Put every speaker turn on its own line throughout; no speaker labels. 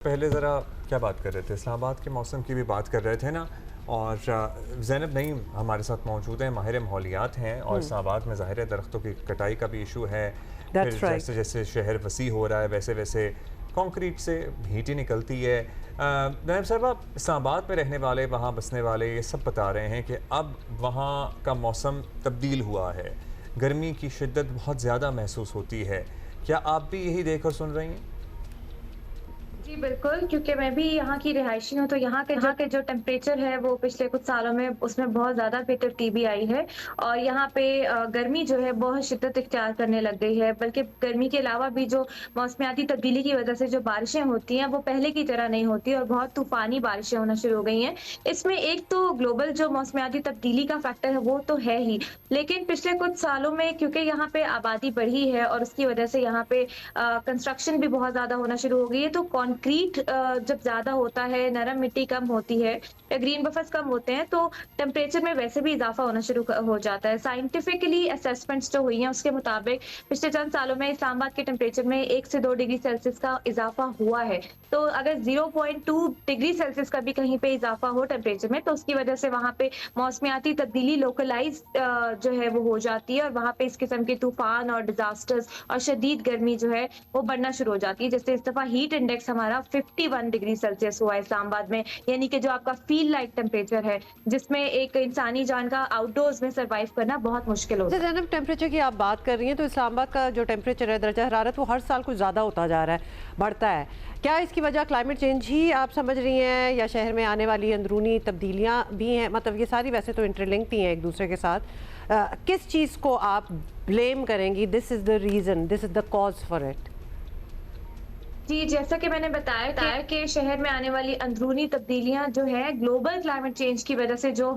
पहले ज़रा क्या बात कर रहे थे, इस्लामाबाद के मौसम की भी बात कर रहे थे ना। और ज़ैनब नईम हमारे साथ मौजूद हैं, माहिर माहौलियात हैं। और इस्लामाबाद में ज़ाहिर है दरख्तों की कटाई का भी इशू है। फिर जैसे जैसे शहर वसी हो रहा है वैसे वैसे कंक्रीट से हीट ही निकलती है। नईम साहब, आप इस्लामाबाद में रहने वाले, वहाँ बसने वाले ये सब बता रहे हैं कि अब वहाँ का मौसम तब्दील हुआ है, गर्मी की शिद्दत बहुत ज़्यादा महसूस होती है। क्या आप भी यही देख और सुन रही हैं?
जी बिल्कुल, क्योंकि मैं भी यहाँ की रिहायशी हूँ, तो यहाँ के जो टेम्परेचर है वो पिछले कुछ सालों में उसमें बहुत ज़्यादा तब्दीली आई है। और यहाँ पे गर्मी जो है बहुत शिद्दत इख्तियार करने लग गई है। बल्कि गर्मी के अलावा भी जो मौसमियाती तब्दीली की वजह से जो बारिशें होती हैं वो पहले की तरह नहीं होती और बहुत तूफ़ानी बारिशें होना शुरू हो गई हैं। इसमें एक तो ग्लोबल जो मौसमियाती तब्दीली का फैक्टर है वो तो है ही, लेकिन पिछले कुछ सालों में क्योंकि यहाँ पे आबादी बढ़ी है और उसकी वजह से यहाँ पे कंस्ट्रक्शन भी बहुत ज़्यादा होना शुरू हो गई है, तो कंक्रीट जब ज़्यादा होता है, नरम मिट्टी कम होती है या ग्रीन बफर्स कम होते हैं, तो टेम्परेचर में वैसे भी इजाफा होना शुरू हो जाता है। साइंटिफिकली असेसमेंट्स जो हुई हैं उसके मुताबिक पिछले चंद सालों में इस्लामाबाद के टेम्परेचर में 1 से 2 डिग्री सेल्सियस का इजाफा हुआ है। तो अगर 0.2 डिग्री सेल्सियस का भी कहीं पे इजाफा हो टेम्परेचर में, तो उसकी वजह से वहाँ पे मौसमियाती तब्दीली लोकलाइज जो है वो हो जाती है और वहाँ पे इस किस्म के तूफान और डिजास्टर्स और शदीद गर्मी जो है वो बढ़ना शुरू हो जाती है। जैसे इस दफा हीट इंडेक्स हमारा 51 डिग्री सेल्सियस हुआ है इस्लामाबाद में, यानी कि जो आपका फील लाइक टेम्परेचर है, जिसमें एक इंसानी जान का आउटडोर्स में सर्वाइव करना बहुत मुश्किल होता है।
जैनब, टेम्परेचर की आप बात कर रही हैं, तो इस्लामाबाद का जो टेम्परेचर है, दर्जा हरारत, वो हर साल कुछ ज़्यादा होता जा रहा है, बढ़ता है। क्या इसकी वजह क्लाइमेट चेंज ही आप समझ रही हैं या शहर में आने वाली अंदरूनी तब्दीलियाँ भी हैं? मतलब ये सारी वैसे तो इंटरलिंक्ड ही हैं एक दूसरे के साथ। किस चीज़ को आप ब्लेम करेंगी, this is the reason, this is the cause for it?
जी, जैसा कि मैंने बताया कि शहर में आने वाली अंदरूनी तब्दीलियां जो है ग्लोबल क्लाइमेट चेंज की वजह से जो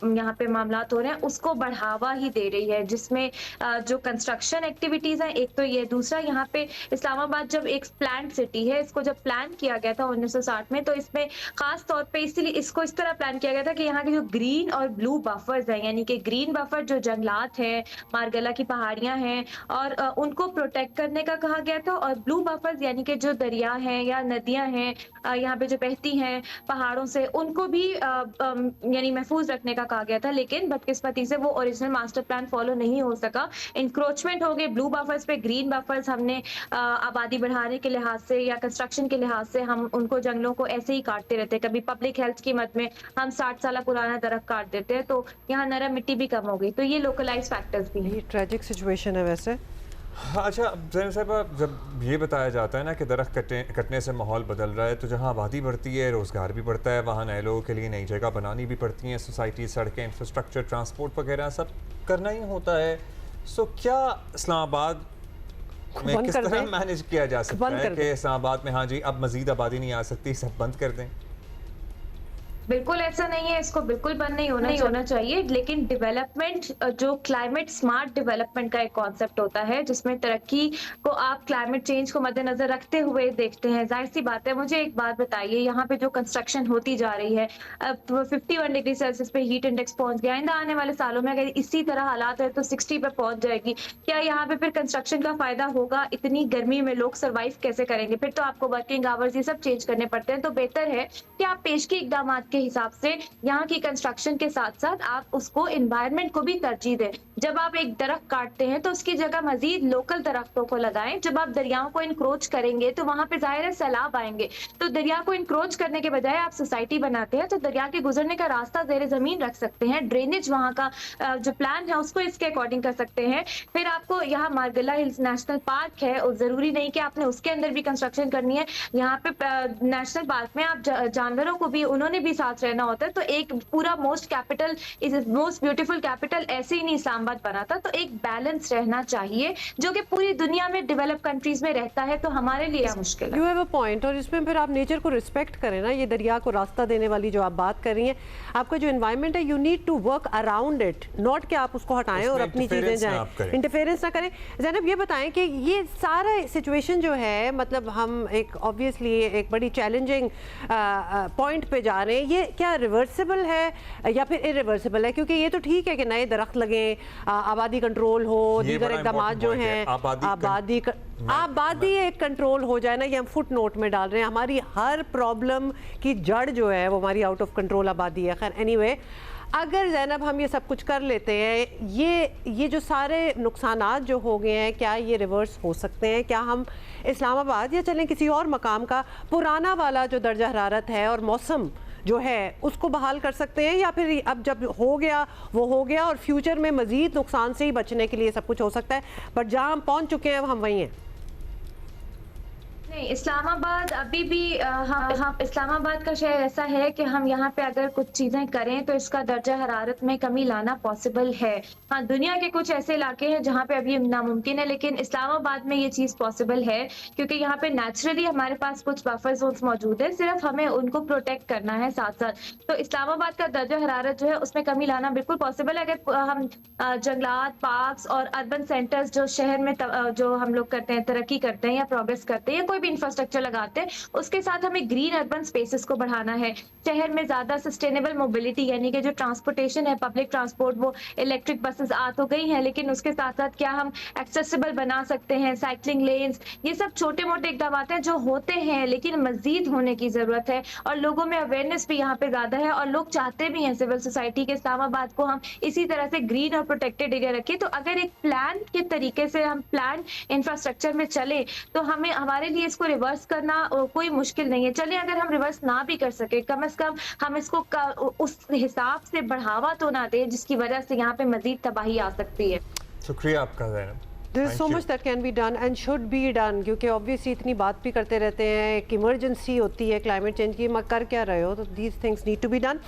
यहाँ पे मामलात हो रहे हैं उसको बढ़ावा ही दे रही है, जिसमें जो कंस्ट्रक्शन एक्टिविटीज हैं, एक तो ये, दूसरा यहाँ पे इस्लामाबाद जब एक प्लान सिटी है, इसको जब प्लान किया गया था 1960 में, तो इसमें खास तौर पे इसलिए इसको इस तरह प्लान किया गया था कि यहाँ के जो ग्रीन और ब्लू बफर्स हैं, यानी कि ग्रीन बफर जो जंगलात हैं, मारगला की पहाड़ियां हैं, और उनको प्रोटेक्ट करने का कहा गया था, और ब्लू बफर्स यानी कि जो दरिया हैं या नदियां हैं यहाँ पे जो बहती हैं पहाड़ों से, उनको भी यानी महफूज रखने का कहा गया था। लेकिन बदकिस्मती से वो ओरिजिनल मास्टर प्लान फॉलो नहीं हो सका, इंक्रोचमेंट हो गए ब्लू बफर्स पे, ग्रीन बफर्स हमने आबादी बढ़ाने के लिहाज से या कंस्ट्रक्शन के लिहाज से हम उनको जंगलों को ऐसे ही काटते रहते हैं। कभी पब्लिक हेल्थ की मद में हम 60 साल पुराना दरख्त काट देते हैं, तो यहाँ नरम मिट्टी भी कम हो गई। तो ये लोकलाइज फैक्टर्स भी हैं।
ट्रेजिक सिचुएशन है वैसे।
अच्छा जैन साहब, जब ये बताया जाता है ना कि दरख्त कटने से माहौल बदल रहा है, तो जहाँ आबादी बढ़ती है रोज़गार भी बढ़ता है, वहाँ नए लोगों के लिए नई जगह बनानी भी पड़ती हैं, सोसाइटी, सड़कें, इंफ्रास्ट्रक्चर, ट्रांसपोर्ट वगैरह सब करना ही होता है। सो क्या इस्लामाबाद में किस तरह मैनेज किया जा सकता है कि इस्लामाबाद में हाँ जी अब मज़ीद आबादी नहीं आ सकती, सब बंद कर दें?
बिल्कुल ऐसा नहीं है, इसको बिल्कुल बंद नहीं होना चाहिए, लेकिन डेवलपमेंट जो क्लाइमेट स्मार्ट डेवलपमेंट का एक कॉन्सेप्ट होता है, जिसमें तरक्की को आप क्लाइमेट चेंज को मद्देनजर रखते हुए देखते हैं। जाहिर सी बात है, मुझे एक बात बताइए, यहाँ पे जो कंस्ट्रक्शन होती जा रही है, अब 51 डिग्री सेल्सियस पे हीट इंडेक्स पहुंच गया, आइंदा आने वाले सालों में अगर इसी तरह हालात है तो 60 पे पहुंच जाएगी। क्या यहाँ पे फिर कंस्ट्रक्शन का फायदा होगा? इतनी गर्मी में लोग सर्वाइव कैसे करेंगे? फिर तो आपको वर्किंग आवर्स ये सब चेंज करने पड़ते हैं। तो बेहतर है कि आप पेशगी इकदाम के हिसाब से यहाँ की कंस्ट्रक्शन के साथ साथ आप उसको एनवायरनमेंट को भी तरजीह दें। जब आप एक दरख्त काटते हैं तो उसकी जगह मजीद लोकल दरख्तों को लगाएं। जब आप दरियाओं को इंक्रोच करेंगे तो वहां पे जाहिर है सैलाब आएंगे, तो दरिया को इंक्रोच करने के बजाय आप सोसाइटी बनाते हैं तो दरिया के गुजरने का रास्ता ज़ेरे जमीन रख सकते हैं। ड्रेनेज वहां का जो प्लान है उसको इसके अकॉर्डिंग कर सकते हैं। फिर आपको यहाँ मारगला हिल्स नेशनल पार्क है, और जरूरी नहीं कि आपने उसके अंदर भी कंस्ट्रक्शन करनी है। यहाँ पे नेशनल पार्क में आप जानवरों को भी, उन्होंने भी साथ रहना होता है। तो एक पूरा most capital is most beautiful capital ऐसे ही नहीं इस्लामाबाद बना था। तो एक बैलेंस रहना चाहिए जो कि पूरी दुनिया में डेवलप कंट्रीज में रहता है, तो हमारे लिए मुश्किल है।
You have a point. और इसमें फिर आप नेचर को रिस्पेक्ट करें ना, ये दरिया को रास्ता देने वाली जो आप बात कर रही हैं, आपका जो एनवायरनमेंट है, you need to work around it, not कि आप उसको हटाएं और अपनी चीजें जाएं, इंटरफेरेंस ना करें। ज़ैनब ये बताएं कि ये सारा सिचुएशन जो है, मतलब हम एक ऑब्वियसली एक बड़ी चैलेंजिंग पॉइंट पे जा रहे हैं, ये क्या रिवर्सिबल है या फिर इरिवर्सिबल है? क्योंकि ये तो ठीक है कि नए दरख्त लगें, आबादी कंट्रोल हो, दीगर इकदाम जो हैं, आबादी एक कंट्रोल हो जाए ना, ये हम फुट नोट में डाल रहे हैं। हमारी हर प्रॉब्लम की जड़ जो है वो हमारी आउट ऑफ कंट्रोल आबादी है। खैर एनीवे, अगर ज़ैनब हम ये सब कुछ कर लेते हैं, ये जो सारे नुकसानात जो हो गए हैं, क्या ये रिवर्स हो सकते हैं? क्या हम इस्लामाबाद या चलें किसी और मकाम का पुराना वाला जो दर्जा हरारत है और मौसम जो है उसको बहाल कर सकते हैं, या फिर अब जब हो गया वो हो गया और फ्यूचर में मज़ीद नुकसान से ही बचने के लिए सब कुछ हो सकता है, बट जहाँ हम पहुँच चुके हैं हम वहीं हैं?
नहीं, इस्लामाबाद अभी भी हम इस्लामाबाद का शहर ऐसा है कि हम यहाँ पे अगर कुछ चीज़ें करें तो इसका दर्जा हरारत में कमी लाना पॉसिबल है। हाँ, दुनिया के कुछ ऐसे इलाके हैं जहाँ पे अभी नामुमकिन है, लेकिन इस्लामाबाद में ये चीज़ पॉसिबल है क्योंकि यहाँ पे नेचुरली हमारे पास कुछ बफर जोन्स मौजूद है, सिर्फ हमें उनको प्रोटेक्ट करना है साथ साथ। तो इस्लामाबाद का दर्जा हरारत जो है उसमें कमी लाना बिल्कुल पॉसिबल है अगर हम जंगलात, पार्क्स और अर्बन सेंटर्स जो शहर में जो हम लोग करते हैं, तरक्की करते हैं या प्रोग्रेस करते हैं, भी इंफ्रास्ट्रक्चर लगाते हैं, उसके साथ हमें ग्रीन अर्बन स्पेसेस को बढ़ाना है। शहर में ज्यादा सस्टेनेबल मोबिलिटी यानी कि जो ट्रांसपोर्टेशन है, पब्लिक ट्रांसपोर्ट, वो इलेक्ट्रिक बसेस आ तो गई हैं, लेकिन उसके साथ साथ क्या हम एक्सेसिबल बना सकते हैं, साइकिलिंग लेन्स, ये सब छोटे मोटे इकदाम हैं जो होते हैं लेकिन मजीद होने की जरूरत है। और लोगों में अवेयरनेस भी यहाँ पे ज्यादा है और लोग चाहते भी हैं सिविल सोसाइटी के इस्लामाबाद को हम इसी तरह से ग्रीन और प्रोटेक्टेड एरिया रखें। तो अगर एक प्लान के तरीके से हम प्लान इंफ्रास्ट्रक्चर में चले तो हमें हमारे लिए इसको रिवर्स करना कोई मुश्किल नहीं है। चलिए अगर हम रिवर्स ना भी कर सके, कम से कम हम इसको उस हिसाब से बढ़ावा तो ना दें जिसकी वजह से यहाँ पे मजीद तबाही आ सकती है।
शुक्रिया आपका Zainab.
There is so much that can be done and should be done, क्योंकि ऑब्वियसली इतनी बात भी करते रहते हैं, एक इमरजेंसी होती है क्लाइमेट चेंज की, कर क्या रहे हो, तो these things need to be done।